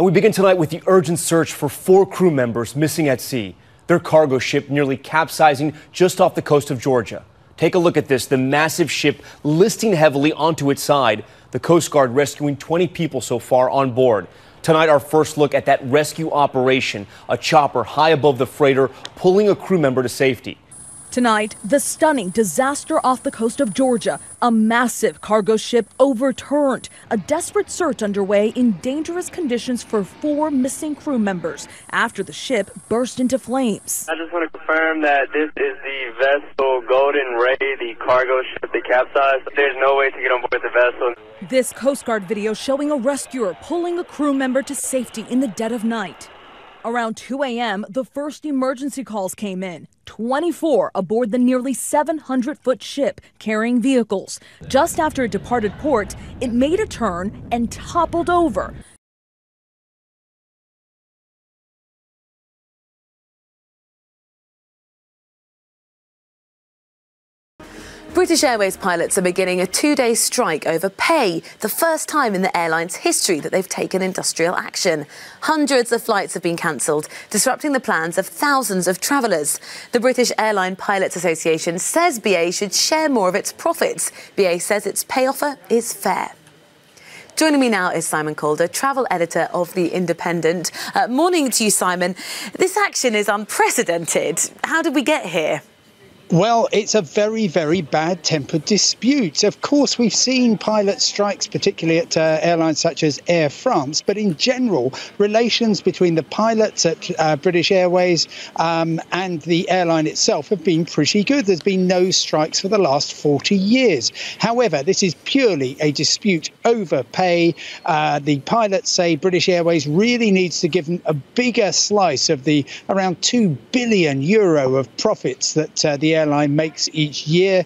And we begin tonight with the urgent search for 4 crew members missing at sea. Their cargo ship nearly capsizing just off the coast of Georgia. Take a look at this, the massive ship listing heavily onto its side. The Coast Guard rescuing 20 people so far on board. Tonight, our first look at that rescue operation, a chopper high above the freighter pulling a crew member to safety. Tonight, the stunning disaster off the coast of Georgia. A massive cargo ship overturned. A desperate search underway in dangerous conditions for 4 missing crew members after the ship burst into flames. I just want to confirm that this is the vessel Golden Ray, the cargo ship that capsized. There's no way to get on board the vessel. This Coast Guard video showing a rescuer pulling a crew member to safety in the dead of night. Around 2 a.m., the first emergency calls came in. 24 aboard the nearly 700-foot ship carrying vehicles. Just after it departed port, it made a turn and toppled over. British Airways pilots are beginning a 2-day strike over pay, the first time in the airline's history that they've taken industrial action. Hundreds of flights have been cancelled, disrupting the plans of thousands of travellers. The British Airline Pilots Association says BA should share more of its profits. BA says its pay offer is fair. Joining me now is Simon Calder, travel editor of The Independent. Morning to you, Simon. This action is unprecedented. How did we get here? Well, it's a very, very bad-tempered dispute. Of course, we've seen pilot strikes, particularly at airlines such as Air France. But in general, relations between the pilots at British Airways and the airline itself have been pretty good. There's been no strikes for the last 40 years. However, this is purely a dispute over pay. The pilots say British Airways really needs to give them a bigger slice of the around €2 billion of profits that the airline makes each year.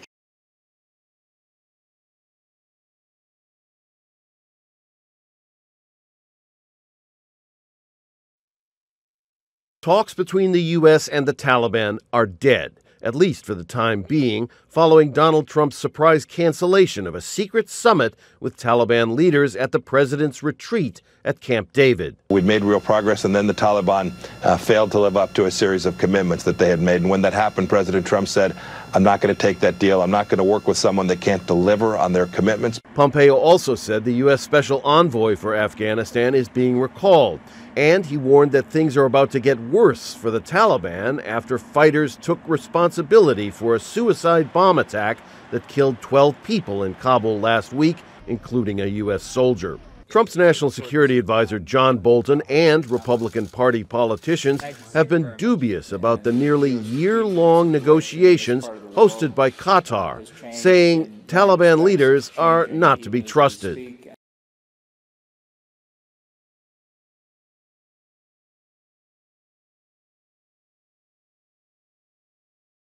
Talks between the U.S. and the Taliban are dead, at least for the time being, following Donald Trump's surprise cancellation of a secret summit with Taliban leaders at the president's retreat at Camp David. We'd made real progress, and then the Taliban failed to live up to a series of commitments that they had made. And when that happened, President Trump said, I'm not going to take that deal. I'm not going to work with someone that can't deliver on their commitments. Pompeo also said the U.S. Special Envoy for Afghanistan is being recalled. And he warned that things are about to get worse for the Taliban after fighters took responsibility for a suicide bomb attack that killed 12 people in Kabul last week, including a U.S. soldier. Trump's national security advisor John Bolton and Republican Party politicians have been dubious about the nearly year-long negotiations hosted by Qatar, saying Taliban leaders are not to be trusted.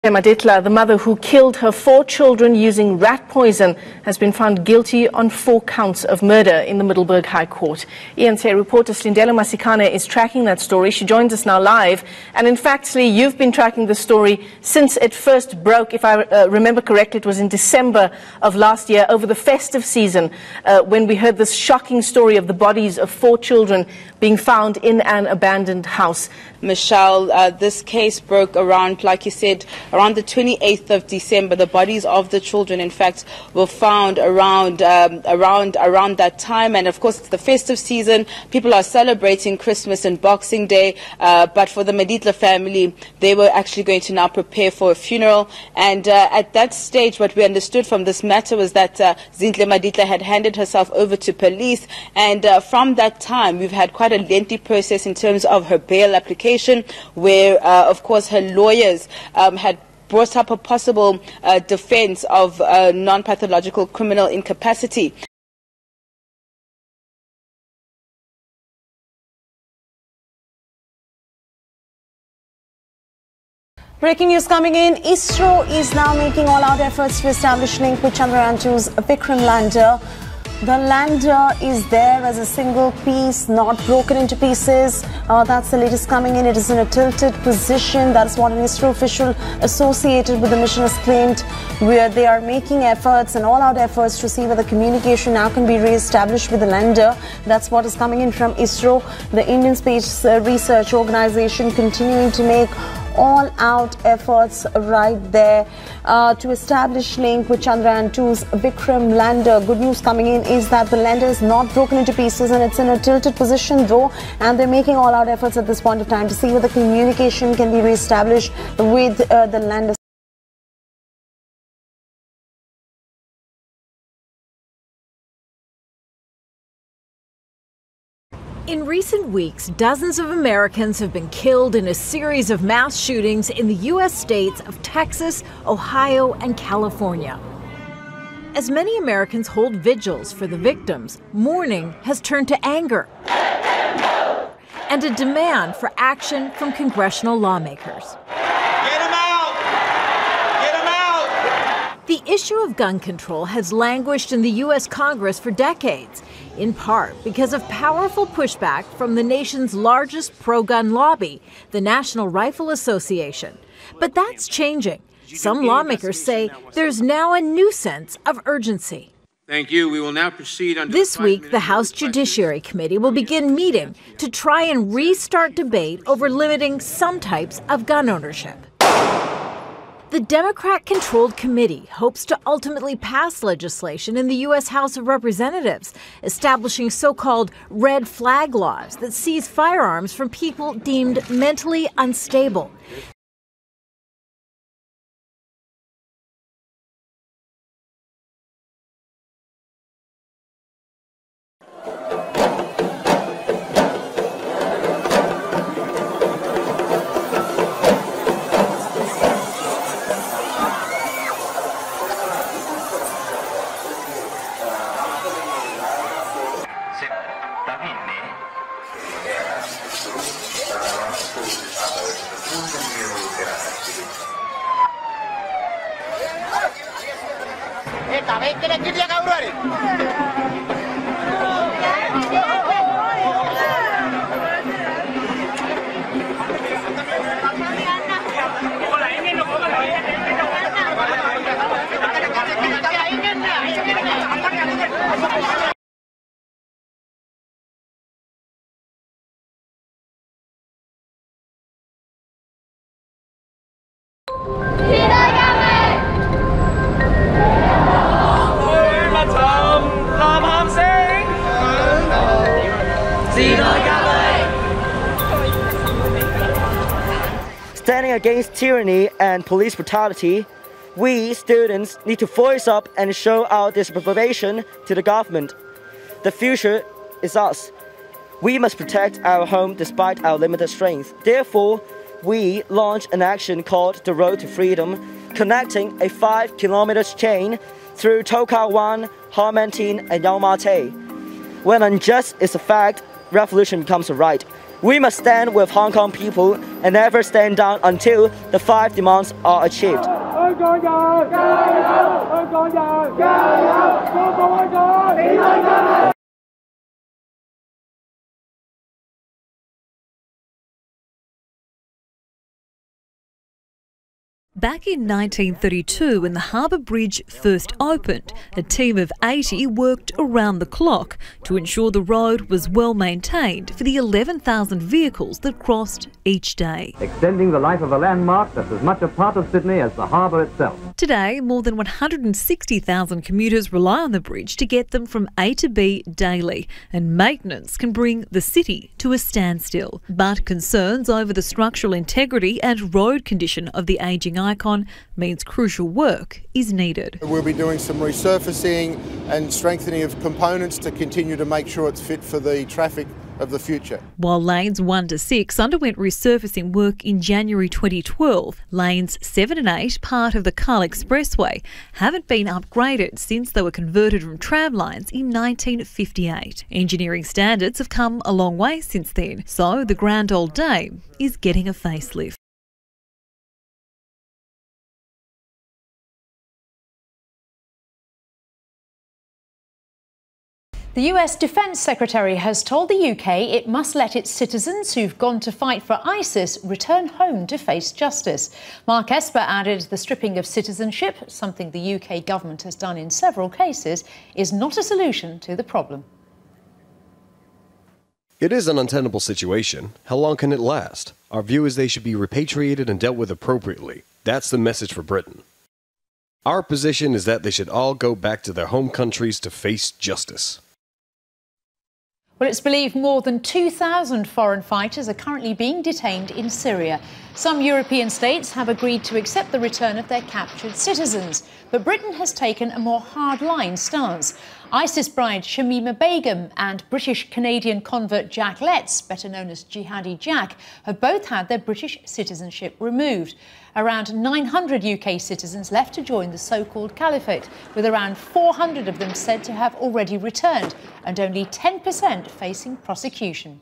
Maditla, the mother who killed her 4 children using rat poison, has been found guilty on 4 counts of murder in the Middleburg High Court. ENC reporter Slindelo Masikane is tracking that story. She joins us now live. And in fact, Slee, you've been tracking the story since it first broke. If I remember correctly, it was in December of last year, over the festive season, when we heard this shocking story of the bodies of 4 children being found in an abandoned house. Michelle, this case broke around, like you said, around the 28th of December. The bodies of the children, in fact, were found around that time. And of course, it's the festive season. People are celebrating Christmas and Boxing Day. But for the Maditla family, they were actually going to now prepare for a funeral. And at that stage, what we understood from this matter was that Zintle Maditla had handed herself over to police. And from that time, we've had quite a lengthy process in terms of her bail application, where, of course, her lawyers had brought up a possible defense of non-pathological criminal incapacity. Breaking news coming in. ISRO is now making all-out efforts to establish link with Chandrayaan-2's Vikram lander. The lander is there as a single piece, not broken into pieces. That's the latest coming in. It is in a tilted position. That's what an ISRO official associated with the mission has claimed, where they are making efforts and all-out efforts to see whether communication now can be re-established with the lander. That's what is coming in from ISRO, the Indian Space Research Organization, continuing to make all-out efforts right there to establish link with Chandrayaan 2's Vikram lander. Good news coming in is that the lander is not broken into pieces and it's in a tilted position though, and they're making all-out efforts at this point of time to see whether communication can be re-established with the lander. In recent weeks, dozens of Americans have been killed in a series of mass shootings in the U.S. states of Texas, Ohio, and California. As many Americans hold vigils for the victims, mourning has turned to anger and a demand for action from congressional lawmakers. Get them out! Get them out! The issue of gun control has languished in the U.S. Congress for decades, in part because of powerful pushback from the nation's largest pro-gun lobby, the National Rifle Association. But that's changing. Some lawmakers say there's now a new sense of urgency. Thank you. We will now proceed on. This week, the House Judiciary Committee will begin meeting to try and restart debate over limiting some types of gun ownership. The Democrat-controlled committee hopes to ultimately pass legislation in the U.S. House of Representatives, establishing so-called red flag laws that seize firearms from people deemed mentally unstable. Standing against tyranny and police brutality, we students need to voice up and show our disapprobation to the government. The future is us. We must protect our home despite our limited strength. Therefore, we launch an action called The Road to Freedom, connecting a 5-kilometer chain through Tokawan, Harmantin, and Yau Ma Tei. When unjust is a fact, revolution becomes a right. We must stand with Hong Kong people and never stand down until the 5 demands are achieved. Back in 1932, when the Harbour Bridge first opened, a team of 80 worked around the clock to ensure the road was well maintained for the 11,000 vehicles that crossed each day. Extending the life of a landmark that's as much a part of Sydney as the harbour itself. Today, more than 160,000 commuters rely on the bridge to get them from A to B daily, and maintenance can bring the city to a standstill. But concerns over the structural integrity and road condition of the ageing icon means crucial work is needed. We'll be doing some resurfacing and strengthening of components to continue to make sure it's fit for the traffic of the future. While lanes 1 to 6 underwent resurfacing work in January 2012, lanes 7 and 8, part of the Carl Expressway, haven't been upgraded since they were converted from tram lines in 1958. Engineering standards have come a long way since then, so the grand old dame is getting a facelift. The US Defence Secretary has told the UK it must let its citizens who've gone to fight for ISIS return home to face justice. Mark Esper added the stripping of citizenship, something the UK government has done in several cases, is not a solution to the problem. It is an untenable situation. How long can it last? Our view is they should be repatriated and dealt with appropriately. That's the message for Britain. Our position is that they should all go back to their home countries to face justice. Well, it's believed more than 2,000 foreign fighters are currently being detained in Syria. Some European states have agreed to accept the return of their captured citizens, but Britain has taken a more hard-line stance. ISIS bride Shamima Begum and British-Canadian convert Jack Letts, better known as Jihadi Jack, have both had their British citizenship removed. Around 900 UK citizens left to join the so-called caliphate, with around 400 of them said to have already returned and only 10% facing prosecution.